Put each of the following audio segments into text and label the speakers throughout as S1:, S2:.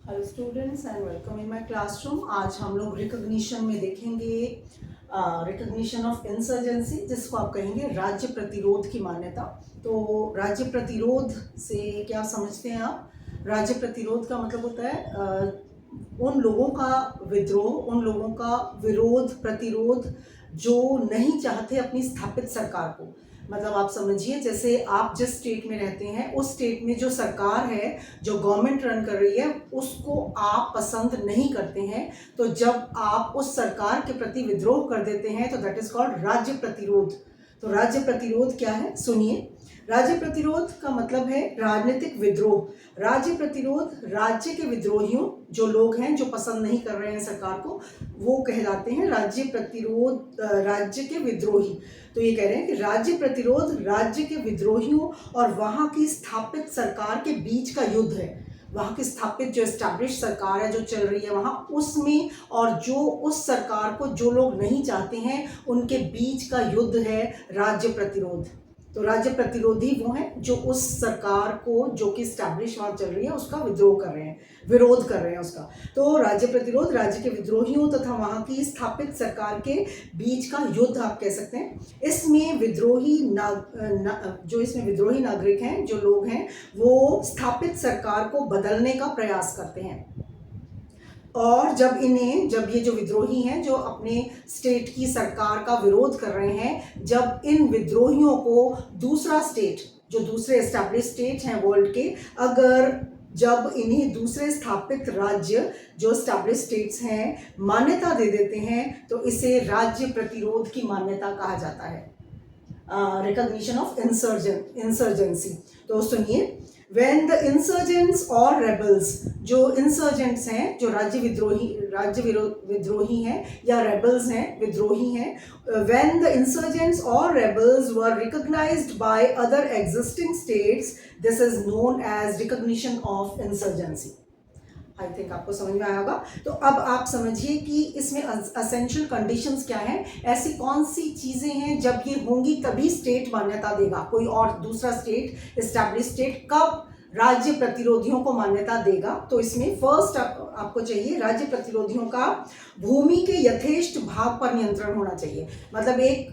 S1: Hello students and welcome in my classroom. आज हम लोग रिकॉग्निशन में देखेंगे रिकॉग्निशन ऑफ इंसर्जेंसी, जिसको आप कहेंगे राज्य प्रतिरोध की मान्यता। तो राज्य प्रतिरोध से क्या समझते हैं आप? राज्य प्रतिरोध का मतलब होता है उन लोगों का विद्रोह, उन लोगों का विरोध, प्रतिरोध जो नहीं चाहते अपनी स्थापित सरकार को। मतलब आप समझिए, जैसे आप जिस स्टेट में रहते हैं उस स्टेट में जो सरकार है, जो गवर्नमेंट रन कर रही है, उसको आप पसंद नहीं करते हैं। तो जब आप उस सरकार के प्रति विद्रोह कर देते हैं तो दैट इज कॉल्ड राज्य प्रतिरोध। तो राज्य प्रतिरोध क्या है, सुनिए। राज्य प्रतिरोध का मतलब है राजनीतिक विद्रोह। राज्य प्रतिरोध, राज्य के विद्रोहियों, जो लोग हैं जो पसंद नहीं कर रहे हैं सरकार को, वो कहलाते हैं राज्य प्रतिरोध, राज्य के विद्रोही। तो ये कह रहे हैं कि राज्य प्रतिरोध राज्य के विद्रोहियों और वहां की स्थापित सरकार के बीच का युद्ध है। वहां की स्थापित जो एस्टैब्लिश सरकार है, जो चल रही है वहां, उसमें और जो उस सरकार को जो लोग नहीं चाहते हैं, उनके बीच का युद्ध है राज्य प्रतिरोध। तो राज्य प्रतिरोधी वो हैं जो उस सरकार को, जो कि स्टैब्लिश वहां चल रही है, उसका विद्रोह कर रहे हैं, विरोध कर रहे हैं उसका। तो राज्य प्रतिरोध राज्य के विद्रोहियों तथा वहां की स्थापित सरकार के बीच का युद्ध आप कह सकते हैं। इसमें विद्रोही जो इसमें विद्रोही नागरिक हैं, जो लोग हैं, वो स्थापित सरकार को बदलने का प्रयास करते हैं। और जब ये जो विद्रोही हैं, जो अपने स्टेट की सरकार का विरोध कर रहे हैं, जब इन विद्रोहियों को दूसरा स्टेट, जो दूसरे एस्टैब्लिश स्टेट हैं वर्ल्ड के, जब इन्हें दूसरे स्थापित राज्य, जो एस्टैब्लिश स्टेट्स हैं, मान्यता दे देते हैं, तो इसे राज्य प्रतिरोध की मान्यता कहा जाता है, रिकॉग्निशन ऑफ इंसर्जेंसी। तो सुनिए, when the insurgents or rebels, जो इंसर्जेंट्स हैं, जो राज्य विद्रोही हैं या रेबल्स हैं, विद्रोही हैं, when the insurgents or rebels were recognized by other existing states, this is known as recognition of insurgency। I think आपको समझ में आया होगा। तो अब आप समझिए कि इसमें असेंशियल कंडीशंस क्या हैं, ऐसी कौन सी चीजें हैं जब ये होंगी तभी स्टेट मान्यता देगा, कोई और दूसरा स्टेट, एस्टैब्लिश स्टेट कब राज्य प्रतिरोधियों को मान्यता देगा। तो इसमें फर्स्ट आपको चाहिए, राज्य प्रतिरोधियों का भूमि के यथेष्ट भाग पर नियंत्रण होना चाहिए। मतलब एक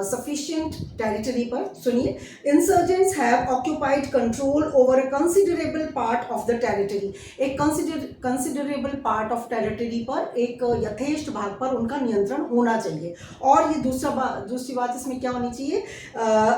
S1: सफिशिएंट टेरिटरी पर। सुनिए, insurgents have occupied control over a considerable part of the territory. एक कंसिडरेबल पार्ट ऑफ टेरिटरी पर, एक यथेष्ट भाग पर उनका नियंत्रण होना चाहिए। और ये दूसरी बात इसमें क्या होनी चाहिए,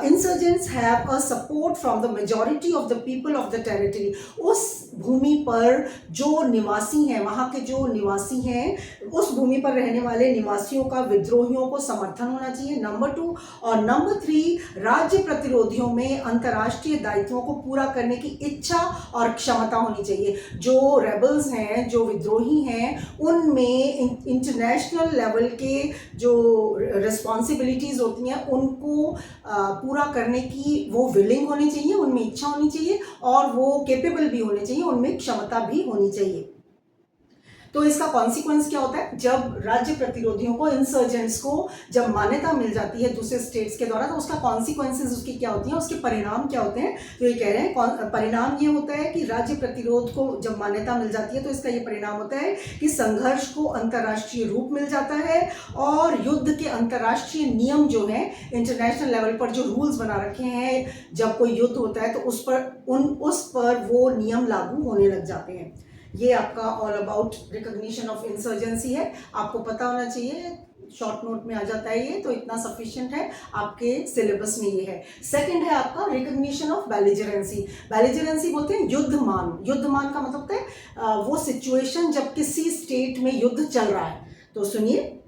S1: insurgents have a support from the majority of the people of the territory. उस भूमि पर जो निवासी हैं, वहां के जो निवासी हैं, उस भूमि पर रहने वाले निवासियों का विद्रोहियों को समर्थन होना चाहिए, नंबर 2। और नंबर 3, राज्य प्रतिरोधियों में अंतर्राष्ट्रीय दायित्वों को पूरा करने की इच्छा और क्षमता होनी चाहिए। जो रेबल्स हैं, जो विद्रोही हैं, उनमें इंटरनेशनल लेवल के जो रिस्पॉन्सिबिलिटीज होती हैं, उनको पूरा करने की वो विलिंग होनी चाहिए, उनमें इच्छा होनी चाहिए, और वो केपेबल भी होने चाहिए, उनमें क्षमता भी होनी चाहिए। तो इसका कॉन्सिक्वेंस क्या होता है, जब राज्य प्रतिरोधियों को, इंसर्जेंट्स को जब मान्यता मिल जाती है दूसरे स्टेट्स के द्वारा, तो उसका कॉन्सिक्वेंसेस उसकी क्या होती हैं, उसके परिणाम क्या होते हैं। तो ये कह रहे हैं परिणाम ये होता है कि राज्य प्रतिरोध को जब मान्यता मिल जाती है तो इसका ये परिणाम होता है कि संघर्ष को अंतर्राष्ट्रीय रूप मिल जाता है, और युद्ध के अंतर्राष्ट्रीय नियम जो है, इंटरनेशनल लेवल पर जो रूल्स बना रखे हैं, जब कोई युद्ध होता है तो उस पर वो नियम लागू होने लग जाते हैं। ये आपका all about recognition of insurgency है। आपको पता होना चाहिए, शॉर्ट नोट में आ जाता है ये, तो इतना सफिशिएंट है, आपके सिलेबस में ये है। सेकंड है आपका रिकॉग्निशन ऑफ बेलिजरेंसी। बेलिजरेंसी बोलते हैं युद्धमान। युद्धमान का मतलब है वो सिचुएशन जब किसी स्टेट में युद्ध चल रहा है। तो सुनिए,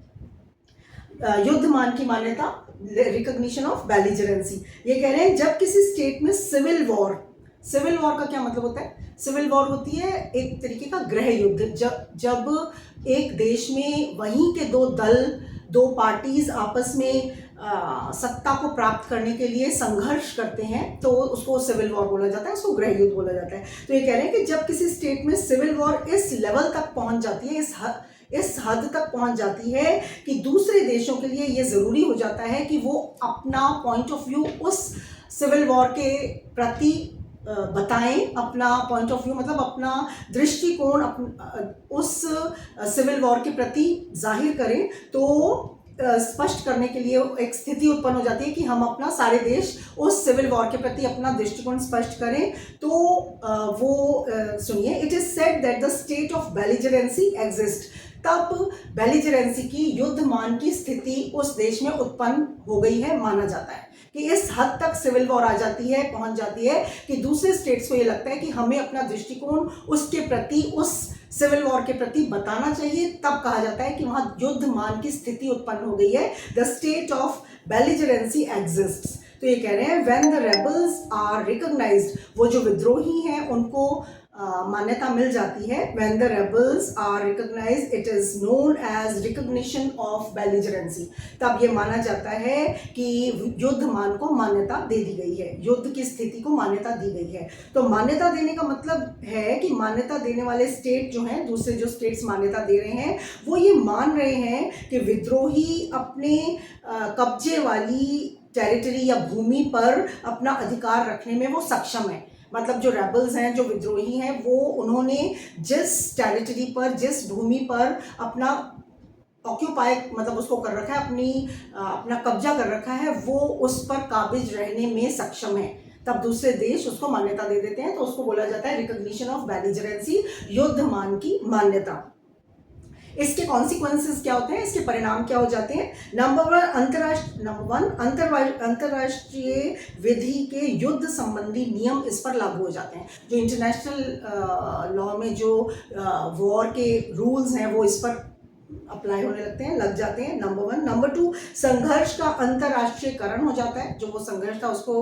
S1: युद्धमान की मान्यता, रिकॉग्निशन ऑफ बेलिजरेंसी। ये कह रहे हैं जब किसी स्टेट में सिविल वॉर का क्या मतलब होता है, सिविल वॉर होती है एक तरीके का गृह युद्ध। जब एक देश में वहीं के दो पार्टीज आपस में सत्ता को प्राप्त करने के लिए संघर्ष करते हैं, तो उसको सिविल वॉर बोला जाता है, उसको गृह युद्ध बोला जाता है। तो ये कह रहे हैं कि जब किसी स्टेट में सिविल वॉर इस लेवल तक पहुंच जाती है, इस हद तक पहुंच जाती है कि दूसरे देशों के लिए ये जरूरी हो जाता है कि वो अपना पॉइंट ऑफ व्यू उस सिविल वॉर के प्रति बताएं अपना पॉइंट ऑफ व्यू, मतलब अपना दृष्टिकोण उस सिविल वॉर के प्रति जाहिर करें, तो स्पष्ट करने के लिए एक स्थिति उत्पन्न हो जाती है कि हम अपना सारे देश उस सिविल वॉर के प्रति अपना दृष्टिकोण स्पष्ट करें। तो वो सुनिए, it is said that the state of belligerency exist. तब बेलिजरेंसी की युद्धमान की स्थिति उस देश में उत्पन्न हो गई है, माना जाता है कि इस हद तक सिविल वॉर आ जाती है, पहुंच जाती है कि दूसरे स्टेट्स को ये लगता है कि हमें अपना दृष्टिकोण उसके प्रति, उस सिविल वॉर के प्रति बताना चाहिए। तब कहा जाता है कि वहां युद्धमान की स्थिति उत्पन्न हो गई है, the state of belligerency exists. तो ये कह रहे हैं when the rebels are recognised, वो जो विद्रोही हैं उनको मान्यता मिल जाती है। When the rebels are recognised it is known as recognition of belligerency. तब ये माना जाता है कि युद्धमान को मान्यता दे दी गई है, युद्ध की स्थिति को मान्यता दी गई है। तो मान्यता देने का मतलब है कि मान्यता देने वाले स्टेट जो हैं, दूसरे जो स्टेट्स मान्यता दे रहे हैं, वो ये मान रहे हैं कि विद्रोही अपने कब्जे वाली टेरिटरी या भूमि पर अपना अधिकार रखने में वो सक्षम है। मतलब जो रेबल्स हैं, जो विद्रोही हैं, वो उन्होंने जिस टेरिटरी पर, जिस भूमि पर अपना ऑक्यूपाई, मतलब उसको कर रखा है, अपना कब्जा कर रखा है, वो उस पर काबिज रहने में सक्षम है। तब दूसरे देश उसको मान्यता दे देते हैं, तो उसको बोला जाता है रिकॉग्निशन ऑफ बेलिजरेंसी, युद्धमान की मान्यता। इसके कॉन्सिक्वेंसेस क्या होते हैं, इसके परिणाम क्या हो जाते हैं? नंबर वन, अंतरराष्ट्रीय विधि के युद्ध संबंधी नियम इस पर लागू हो जाते हैं। जो इंटरनेशनल लॉ में जो वॉर के रूल्स हैं वो इस पर अप्लाई होने लगते हैं, लग जाते हैं। Number one. नंबर टू, संघर्ष का अंतरराष्ट्रीयकरण हो जाता है। जो वो संघर्ष था उसको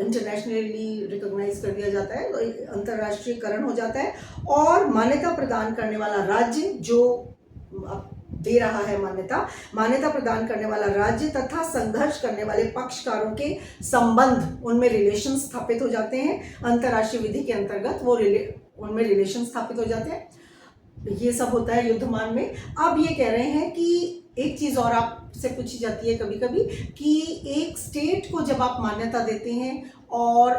S1: इंटरनेशनली रिकॉग्नाइज कर दिया जाता है, तो अंतरराष्ट्रीयकरण हो जाता है। और मान्यता प्रदान करने वाला राज्य जो दे रहा है मान्यता प्रदान करने वाला राज्य तथा संघर्ष करने वाले पक्षकारों के संबंध, उनमें रिलेशन स्थापित हो जाते हैं। अंतरराष्ट्रीय विधि के अंतर्गत वो उनमें रिलेशन स्थापित हो जाते हैं। ये सब होता है युद्धमान में। अब ये कह रहे हैं कि एक चीज़ और आपसे पूछी जाती है कभी कभी कि एक स्टेट को जब आप मान्यता देते हैं और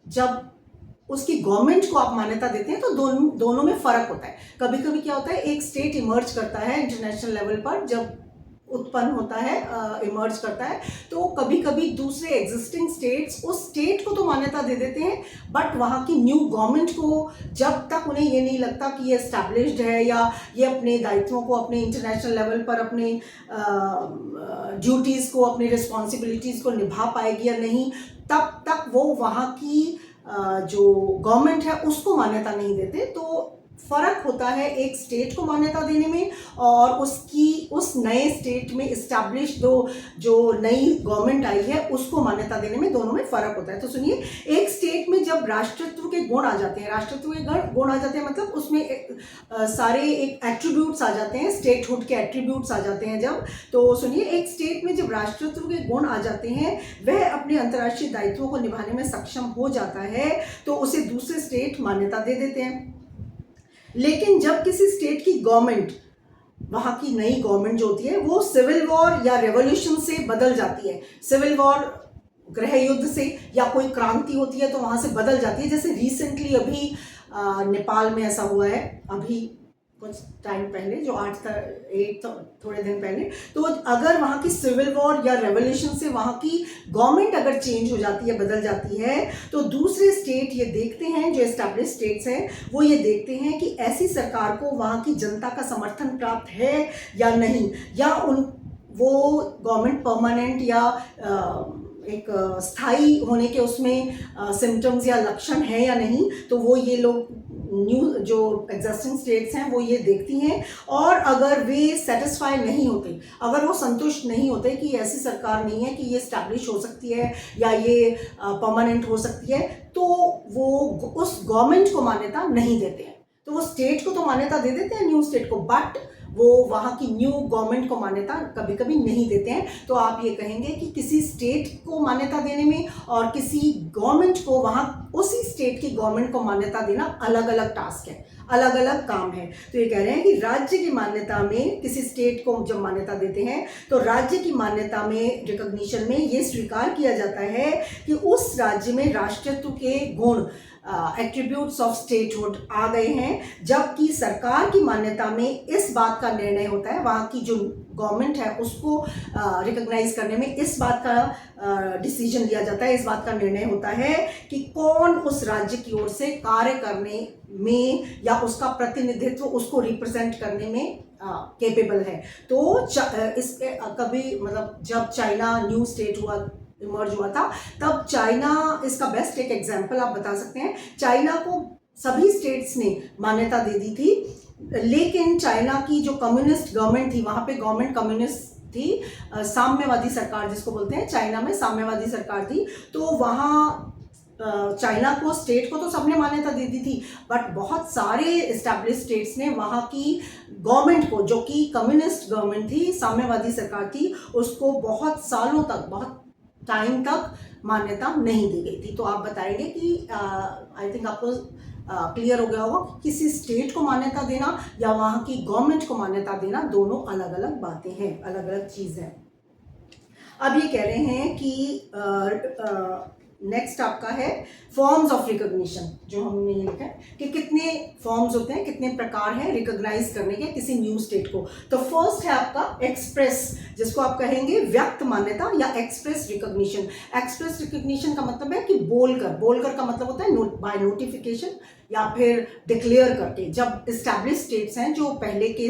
S1: जब उसकी गवर्नमेंट को आप मान्यता देते हैं, तो दोनों में फ़र्क होता है। कभी कभी क्या होता है, एक स्टेट इमर्ज करता है इंटरनेशनल लेवल पर, जब उत्पन्न होता है, इमर्ज करता है, तो कभी कभी दूसरे एग्जिस्टिंग स्टेट्स उस स्टेट को तो मान्यता दे देते हैं, बट वहाँ की न्यू गवर्नमेंट को जब तक उन्हें ये नहीं लगता कि ये एस्टैब्लिश्ड है या ये अपने दायित्वों को अपने इंटरनेशनल लेवल पर, अपने ड्यूटीज़ को, अपनी रिस्पॉन्सिबिलिटीज़ को निभा पाएगी या नहीं, तब तक वो वहाँ की जो गवर्नमेंट है उसको मान्यता नहीं देते। तो फर्क होता है एक स्टेट को मान्यता देने में और उस नए स्टेट में इस्टेब्लिश जो नई गवर्नमेंट आई है उसको मान्यता देने में, दोनों में फर्क होता है। तो सुनिए, एक स्टेट में जब राष्ट्रत्व के गुण आ जाते हैं, राष्ट्रत्व के गुण आ जाते हैं, मतलब उसमें सारे एक एट्रीब्यूट्स आ जाते हैं, स्टेटहुड के एट्रीब्यूट्स आ जाते हैं जब, तो सुनिए, एक स्टेट में जब राष्ट्रत्व के गुण आ जाते हैं, वह अपने अंतर्राष्ट्रीय दायित्वों को निभाने में सक्षम हो जाता है, तो उसे दूसरे स्टेट मान्यता दे देते हैं। लेकिन जब किसी स्टेट की गवर्नमेंट, वहाँ की नई गवर्नमेंट जो होती है, वो सिविल वॉर या रेवोल्यूशन से बदल जाती है, सिविल वॉर, गृह युद्ध से, या कोई क्रांति होती है तो वहाँ से बदल जाती है। जैसे रिसेंटली अभी नेपाल में ऐसा हुआ है, अभी कुछ टाइम पहले, जो 8 थोड़े दिन पहले। तो अगर वहाँ की सिविल वॉर या रेवोल्यूशन से वहाँ की गवर्नमेंट अगर चेंज हो जाती है, बदल जाती है, तो दूसरे स्टेट ये देखते हैं, जो एस्टैब्लिश स्टेट्स हैं, वो ये देखते हैं कि ऐसी सरकार को वहाँ की जनता का समर्थन प्राप्त है या नहीं, या वो गवर्नमेंट परमानेंट या एक स्थायी होने के उसमें सिम्टम्स या लक्षण है या नहीं। तो वो ये लोग न्यू जो एग्जिस्टिंग स्टेट्स हैं वो ये देखती हैं, और अगर वे सेटिस्फाई नहीं होते, अगर वो संतुष्ट नहीं होते कि ऐसी सरकार नहीं है कि ये स्टैब्लिश हो सकती है या ये परमानेंट हो सकती है, तो वो उस गवर्नमेंट को मान्यता नहीं देते हैं। तो वो स्टेट को तो मान्यता दे देते हैं, न्यू स्टेट को, बट वो वहाँ की न्यू गवर्नमेंट को मान्यता कभी कभी नहीं देते हैं। तो आप ये कहेंगे कि किसी स्टेट को मान्यता देने में और किसी गवर्नमेंट को, वहाँ उसी स्टेट की गवर्नमेंट को मान्यता देना अलग अलग टास्क है, अलग अलग काम है। तो ये कह रहे हैं कि राज्य की मान्यता में किसी स्टेट को जब मान्यता देते हैं तो राज्य की मान्यता में रिकॉग्निशन में ये स्वीकार किया जाता है कि उस राज्य में राष्ट्रत्व के गुण एट्रीब्यूट्स ऑफ स्टेटहुड आ गए हैं। जबकि सरकार की मान्यता में इस बात का निर्णय होता है, वहाँ की जो गवर्नमेंट है उसको रिकॉग्नाइज करने में इस बात का डिसीजन लिया जाता है, इस बात का निर्णय होता है कि कौन उस राज्य की ओर से कार्य करने में या उसका प्रतिनिधित्व, उसको रिप्रेजेंट करने में कैपेबल है। तो इसके कभी मतलब जब चाइना न्यू स्टेट इमर्ज हुआ था तब चाइना इसका बेस्ट एक एग्जांपल आप बता सकते हैं। चाइना को सभी स्टेट्स ने मान्यता दे दी थी, लेकिन चाइना की जो कम्युनिस्ट गवर्नमेंट थी, वहाँ पे गवर्नमेंट कम्युनिस्ट थी, साम्यवादी सरकार जिसको बोलते हैं, चाइना में साम्यवादी सरकार थी। तो वहाँ चाइना को, स्टेट को तो सबने मान्यता दे दी थी, बट बहुत सारे एस्टैब्लिश स्टेट्स ने वहाँ की गवर्नमेंट को, जो कि कम्युनिस्ट गवर्नमेंट थी, साम्यवादी सरकार थी, उसको बहुत सालों तक, बहुत टाइम तक मान्यता नहीं दी गई थी। तो आप बताएंगे कि आई थिंक आपको क्लियर हो गया होगा कि किसी स्टेट को मान्यता देना या वहाँ की गवर्नमेंट को मान्यता देना दोनों अलग अलग बातें हैं, अलग अलग चीज़ है। अब ये कह रहे हैं कि नेक्स्ट आपका है फॉर्म्स ऑफ रिकॉग्निशन, जो हमने ये लिखा है कि कितने फॉर्म्स होते हैं, कितने प्रकार हैं रिकॉग्नाइज करने के किसी न्यू स्टेट को। तो फर्स्ट है आपका एक्सप्रेस, जिसको आप कहेंगे व्यक्त मान्यता या एक्सप्रेस रिकॉग्निशन। एक्सप्रेस रिकॉग्निशन का मतलब है कि बोलकर, बोलकर का मतलब होता है बाय नोटिफिकेशन या फिर डिक्लेयर करके। जब एस्टैब्लिश स्टेट्स हैं, जो पहले के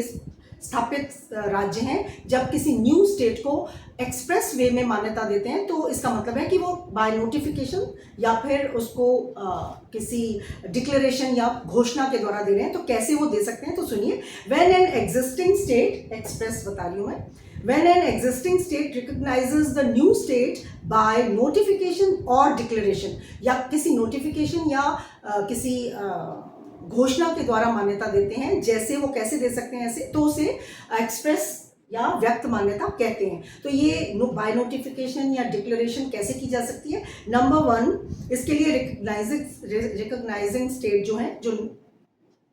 S1: स्थापित राज्य हैं, जब किसी न्यू स्टेट को एक्सप्रेस वे में मान्यता देते हैं तो इसका मतलब है कि वो बाय नोटिफिकेशन या फिर उसको किसी डिक्लेरेशन या घोषणा के द्वारा दे रहे हैं। तो कैसे वो दे सकते हैं, तो सुनिए। When an existing state, express बता रही हूँ मैं, when an existing state recognises the new state by notification और डिक्लेरेशन, या किसी नोटिफिकेशन या किसी घोषणा के द्वारा मान्यता देते हैं, जैसे वो कैसे दे सकते हैं, ऐसे तो उसे एक्सप्रेस या व्यक्त मान्यता कहते हैं। तो ये बाय नोटिफिकेशन या डिक्लेरेशन कैसे की जा सकती है। नंबर 1, इसके लिए रिकॉग्नाइजिंग स्टेट जो है, जो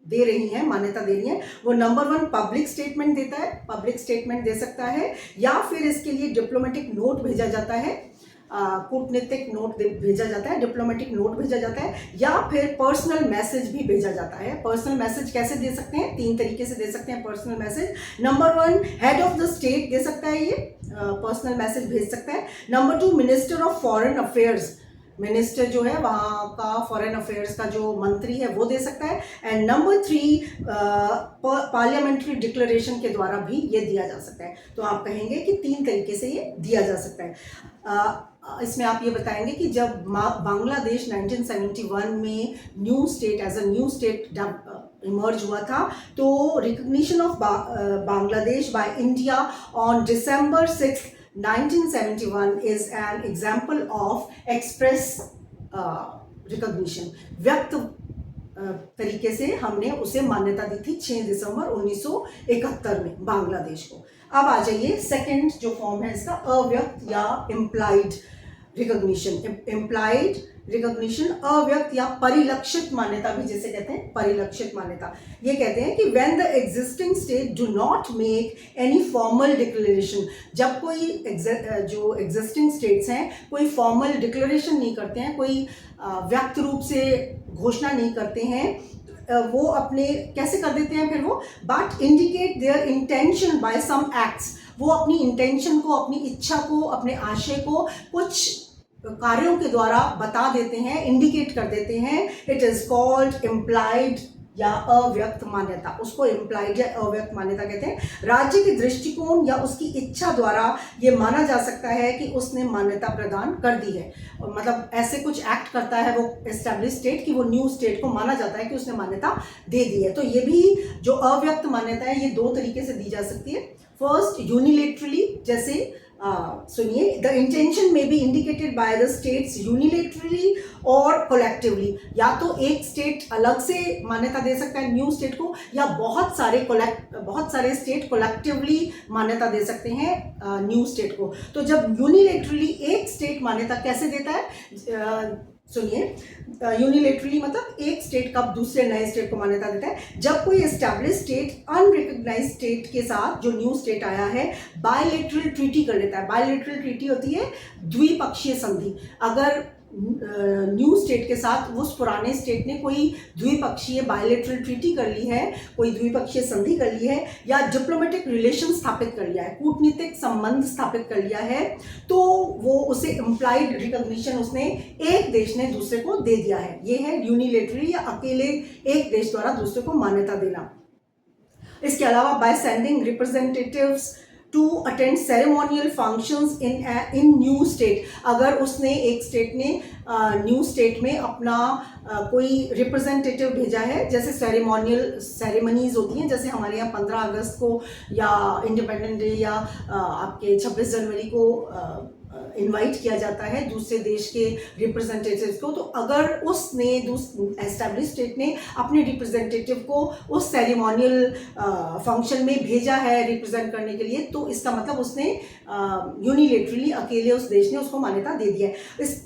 S1: दे रही है, मान्यता दे रही है, वो नंबर 1 पब्लिक स्टेटमेंट देता है, पब्लिक स्टेटमेंट दे सकता है, या फिर इसके लिए डिप्लोमेटिक नोट भेजा जाता है, कूटनीतिक नोट भेजा जाता है, डिप्लोमेटिक नोट भेजा जाता है, या फिर पर्सनल मैसेज भी भेजा जाता है। पर्सनल मैसेज कैसे दे सकते हैं, 3 तरीके से दे सकते हैं personal message. Number 1 head of the state दे सकता है, ये पर्सनल मैसेज भेज सकता है। Number 2 minister of foreign affairs, minister जो है वहाँ का फॉरेन अफेयर्स का जो मंत्री है वो दे सकता है। एंड नंबर 3 पार्लियामेंट्री डिक्लेरेशन के द्वारा भी ये दिया जा सकता है। तो आप कहेंगे कि 3 तरीके से ये दिया जा सकता है। इसमें आप ये बताएंगे कि जब बांग्लादेश 1971 में new state, as a new state emerge हुआ था, तो recognition of Bangladesh by India on December 6, 1971 is an example of express recognition। व्यक्त तरीके से हमने उसे मान्यता दी थी 6 दिसंबर 1971 में बांग्लादेश को। अब आ जाइए सेकंड जो फॉर्म है इसका, अव्यक्त या इम्प्लाइड रिकॉग्निशन। इम्प्लाइड रिकॉग्निशन, अव्यक्त या परिलक्षित मान्यता भी जिसे कहते हैं, परिलक्षित मान्यता। ये कहते हैं कि when the existing state do not make any formal declaration, जब कोई जो एग्जिस्टिंग स्टेट्स हैं कोई फॉर्मल डिक्लेरेशन नहीं करते हैं, कोई व्यक्त रूप से घोषणा नहीं करते हैं, वो अपने कैसे कर देते हैं फिर वो, but indicate their intention by some acts, वो अपनी इंटेंशन को, अपनी इच्छा को, अपने आशय को कुछ कार्यों के द्वारा बता देते हैं, इंडिकेट कर देते हैं। इट इज कॉल्ड इम्प्लाइड या अव्यक्त मान्यता, उसको इम्प्लाइड या अव्यक्त मान्यता कहते हैं। राज्य के दृष्टिकोण या उसकी इच्छा द्वारा ये माना जा सकता है कि उसने मान्यता प्रदान कर दी है, मतलब ऐसे कुछ एक्ट करता है वो एस्टैब्लिश स्टेट कि वो न्यू स्टेट को माना जाता है कि उसने मान्यता दे दी है। तो ये भी जो अव्यक्त मान्यता है ये 2 तरीके से दी जा सकती है। फर्स्ट यूनिलेटरली, जैसे सुनिए, द इंटेंशन में B indicated by the states unilaterally और कोलेक्टिवली, या तो एक स्टेट अलग से मान्यता दे सकता है न्यू स्टेट को, या बहुत सारे स्टेट कोलेक्टिवली मान्यता दे सकते हैं न्यू स्टेट को। तो जब यूनिलेटरली एक स्टेट मान्यता कैसे देता है, सुनिए, यूनिलेटरली मतलब एक स्टेट कब दूसरे नए स्टेट को मान्यता देता है, जब कोई एस्टैब्लिश स्टेट अनरिकग्नाइज्ड स्टेट के साथ, जो न्यू स्टेट आया है, बायलैटरल ट्रीटी कर लेता है। बायलैटरल ट्रीटी होती है द्विपक्षीय संधि। अगर न्यू स्टेट के साथ उस पुराने स्टेट ने कोई द्विपक्षीय बायलैटरल ट्रीटी कर ली है, कोई द्विपक्षीय संधि कर ली है, या डिप्लोमेटिक रिलेशन स्थापित कर लिया है, कूटनीतिक संबंध स्थापित कर लिया है, तो वो उसे इम्प्लाइड रिकॉग्निशन उसने एक देश ने दूसरे को दे दिया है। ये है यूनिलेटरली या अकेले एक देश द्वारा दूसरे को मान्यता देना। इसके अलावा by sending representatives to attend ceremonial functions in new state, अगर उसने एक स्टेट ने न्यू स्टेट में अपना कोई रिप्रेजेंटेटिव भेजा है, जैसे सेरेमनीज होती हैं, जैसे हमारे यहाँ 15 अगस्त को या इंडिपेंडेंस डे या आपके 26 जनवरी को इनवाइट किया जाता है दूसरे देश के रिप्रेजेंटेटिव को, तो अगर उसने एस्टैब्लिश स्टेट ने अपने रिप्रेजेंटेटिव को उस सेरेमोनियल फंक्शन में भेजा है रिप्रेजेंट करने के लिए, तो इसका मतलब उसने यूनिलेटरली अकेले उस देश ने उसको मान्यता दे दिया है। इस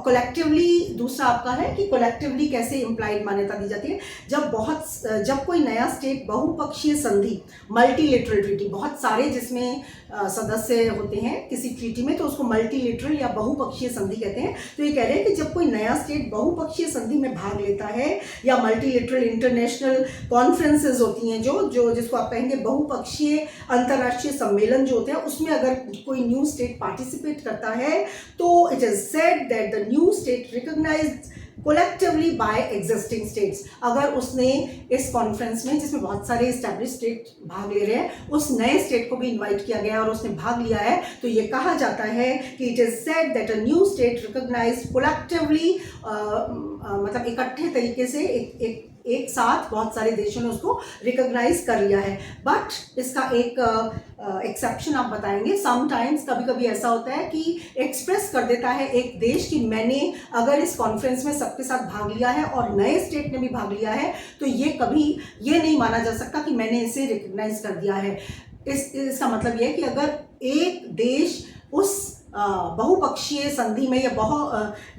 S1: कलेक्टिवली दूसरा आपका है कि कलेक्टिवली कैसे इम्प्लाइड मान्यता दी जाती है, जब कोई नया स्टेट बहुपक्षीय संधि, मल्टीलेटरल ट्रीटी, बहुत सारे जिसमें सदस्य होते हैं किसी ट्रीटी में, तो उसको मल्टीलेटरल या बहुपक्षीय संधि कहते हैं। तो ये कह रहे हैं कि जब कोई नया स्टेट बहुपक्षीय संधि में भाग लेता है, या मल्टीलेटरल इंटरनेशनल कॉन्फ्रेंसेज होती हैं, जो जिसको आप कहेंगे बहुपक्षीय अंतर्राष्ट्रीय सम्मेलन जो होते हैं, उसमें अगर कोई न्यू स्टेट पार्टिसिपेट करता है, तो it is said that the new state recognized collectively by existing states। अगर उसने इस कॉन्फ्रेंस में, जिसमें बहुत सारे एस्टैब्लिश स्टेट भाग ले रहे हैं, उस नए स्टेट को भी इनवाइट किया गया और उसने भाग लिया है, तो ये कहा जाता है कि it is said that a new state recognised collectively, मतलब इकट्ठे तरीके से एक साथ बहुत सारे देशों ने उसको रिकॉग्नाइज कर लिया है। बट इसका एक एक्सेप्शन आप बताएंगे, समटाइम्स कभी कभी ऐसा होता है कि एक्सप्रेस कर देता है एक देश कि मैंने अगर इस कॉन्फ्रेंस में सबके साथ भाग लिया है और नए स्टेट ने भी भाग लिया है, तो ये कभी ये नहीं माना जा सकता कि मैंने इसे रिकॉग्नाइज कर दिया है। इसका मतलब यह है कि अगर एक देश उस बहुपक्षीय संधि में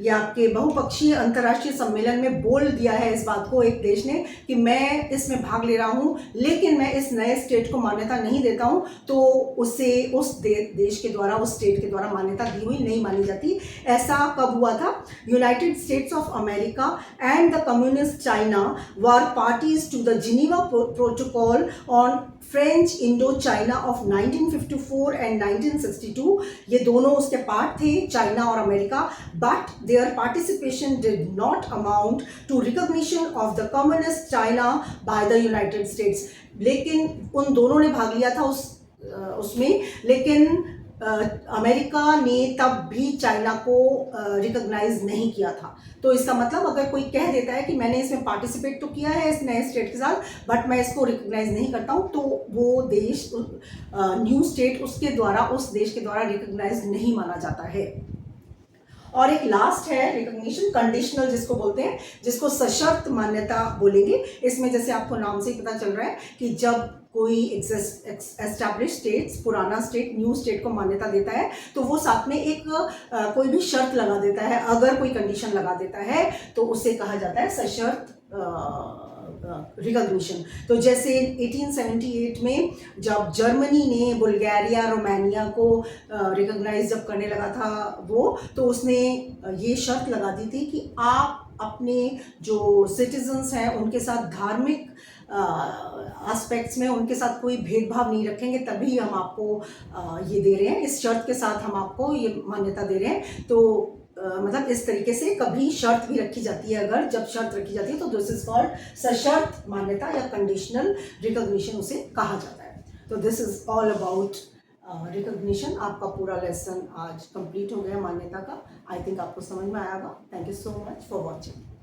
S1: या आपके बहुपक्षीय अंतर्राष्ट्रीय सम्मेलन में बोल दिया है इस बात को एक देश ने कि मैं इसमें भाग ले रहा हूं, लेकिन मैं इस नए स्टेट को मान्यता नहीं देता हूं, तो उसे उस देश के द्वारा, उस स्टेट के द्वारा मान्यता दी हुई नहीं मानी जाती। ऐसा कब हुआ था? United States of America and the communist China were parties to the Geneva protocol on French Indo China of 1954 and 1962। ये दोनों उसके पार्ट थे, चाइना और America, but their participation did not amount to recognition of the communist China by the United States. लेकिन उन दोनों ने भाग लिया था उसमें, लेकिन अमेरिका ने तब भी चाइना को रिकॉग्नाइज नहीं किया था। तो इसका मतलब अगर कोई कह देता है कि मैंने इसमें पार्टिसिपेट तो किया है इस नए स्टेट के साथ, बट मैं इसको रिकॉग्नाइज नहीं करता हूँ, तो वो देश, न्यू स्टेट, उसके द्वारा, उस देश के द्वारा रिकॉग्नाइज नहीं माना जाता है। और एक लास्ट है रिकॉग्निशन कंडीशनल, जिसको बोलते हैं, जिसको सशर्त मान्यता बोलेंगे। इसमें जैसे आपको नाम से ही पता चल रहा है कि जब कोई एस्टैब्लिश स्टेट्स, पुराना स्टेट न्यू स्टेट को मान्यता देता है, तो वो साथ में एक कोई भी शर्त लगा देता है, अगर कोई कंडीशन लगा देता है, तो उसे कहा जाता है सशर्त रिकॉग्निशन। तो जैसे 1878 में जब जर्मनी ने बुल्गारिया, रोमानिया को रिकॉग्नाइज जब करने लगा था तो उसने ये शर्त लगा दी थी कि आप अपने जो सिटीजन्स हैं उनके साथ धार्मिक एस्पेक्ट्स में उनके साथ कोई भेदभाव नहीं रखेंगे, तभी हम आपको ये दे रहे हैं, इस शर्त के साथ हम आपको ये मान्यता दे रहे हैं। तो मतलब इस तरीके से कभी शर्त भी रखी जाती है, अगर जब शर्त रखी जाती है तो दिस इज कॉल्ड सशर्त मान्यता या कंडीशनल रिकॉग्निशन उसे कहा जाता है। तो this is all about recognition. आपका पूरा लेसन आज कंप्लीट हो गया मान्यता का। आई थिंक आपको समझ में आएगा। Thank you so much for watching.